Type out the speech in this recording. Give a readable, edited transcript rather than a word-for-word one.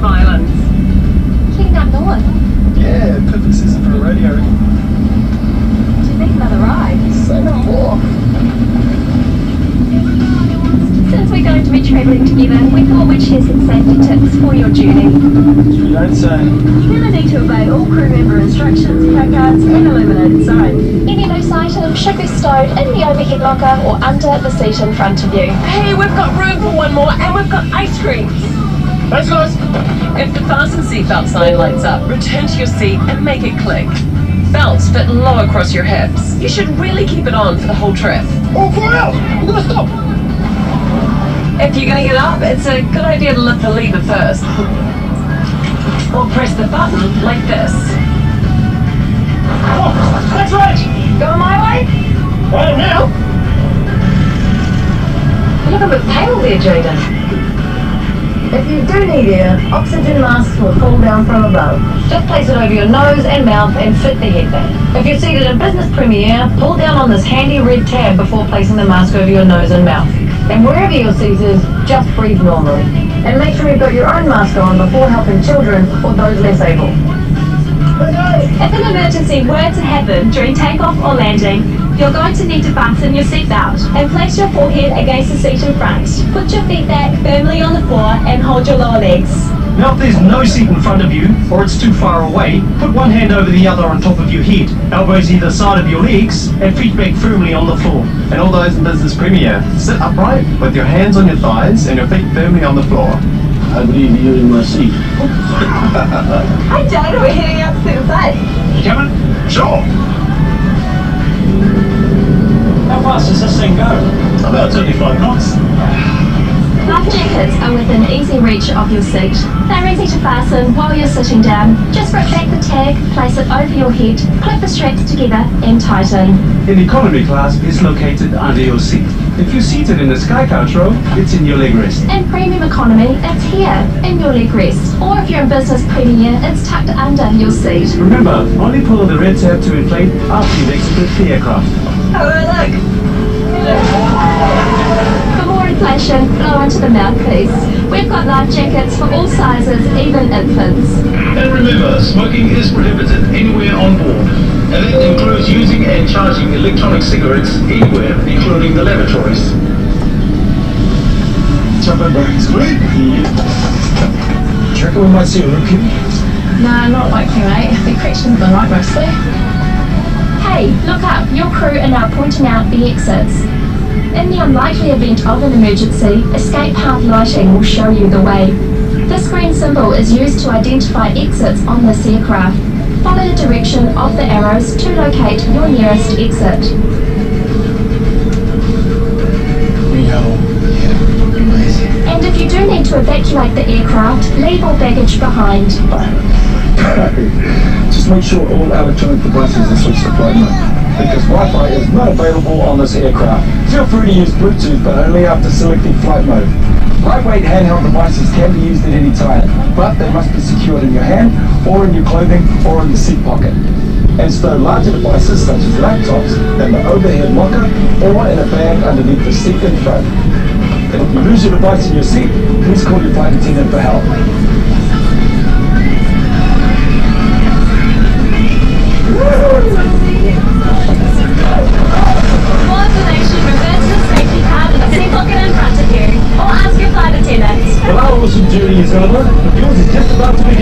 of islands? Heading up north. Yeah, perfect season for a radio. Do you think another ride? Say no more. Since we're going to be travelling together, we thought we'd share some safety tips for your journey. You don't say. You're going to need to obey all crew member instructions, placards and illuminated sign. Any loose items should be stowed in the overhead locker or under the seat in front of you. Hey, we've got room for one more and we've got ice cream. Thanks, guys. If the fasten seatbelt sign lights up, return to your seat and make it click. Belts fit low across your hips. You should really keep it on for the whole trip. Oh, for real? We're gonna stop. If you're going to get up, it's a good idea to lift the lever first. Or press the button like this. Oh, that's right. Going my way? Well, now. You look a bit pale there, Jaden. If you do need air, oxygen masks will fall down from above. Just place it over your nose and mouth and fit the headband. If you're seated in business premier, pull down on this handy red tab before placing the mask over your nose and mouth. And wherever your seat is, just breathe normally. And make sure you've got your own mask on before helping children or those less able. If an emergency were to happen during takeoff or landing, you're going to need to fasten your seatbelt and place your forehead against the seat in front. Put your feet back firmly on the floor and hold your lower legs. Now if there's no seat in front of you, or it's too far away, put one hand over the other on top of your head, elbows either side of your legs, and feet back firmly on the floor. And all those in business premier, sit upright with your hands on your thighs and your feet firmly on the floor. I believe you're in my seat. Hi Dad, we're heading out to the side. You coming? Sure. How fast does this thing go? About 25 knots. Life jackets are within easy reach of your seat. They're easy to fasten while you're sitting down. Just rip back the tag, place it over your head, clip the straps together and tighten. In economy class, it's located under your seat. If you're seated in the sky couch row, it's in your leg rest. In premium economy, it's here, in your leg rest. Or if you're in business premier, it's tucked under your seat. Remember, only pull the red tab to inflate after you've exited the aircraft. Oh, look. For more inflation, blow into the mouthpiece. We've got life jackets for all sizes, even infants. And remember, smoking is prohibited anywhere on board. And that includes using and charging electronic cigarettes anywhere, including the lavatories. Jump in, bro. Sweet. Do you reckon we might see a rookie? Nah, not likely, mate. They're creatures in the night mostly. Hey, look up. Your crew are now pointing out the exits. In the unlikely event of an emergency, escape path lighting will show you the way. This green symbol is used to identify exits on this aircraft. Follow the direction of the arrows to locate your nearest exit. And if you do need to evacuate the aircraft, leave all baggage behind. Just make sure all electronic devices are switched to flight mode, because Wi-Fi is not available on this aircraft. Feel free to use Bluetooth, but only after selecting flight mode. Lightweight handheld devices can be used at any time, but they must be secured in your hand, or in your clothing, or in the seat pocket. And stow larger devices such as laptops in the overhead locker, or in a bag underneath the seat in front. And if you lose your device in your seat, please call your flight attendant for help. For information, reverse the safety card in the seat pocket in front of you, or ask your flight attendant. Well, our awesome journey is over, but yours is just about to begin.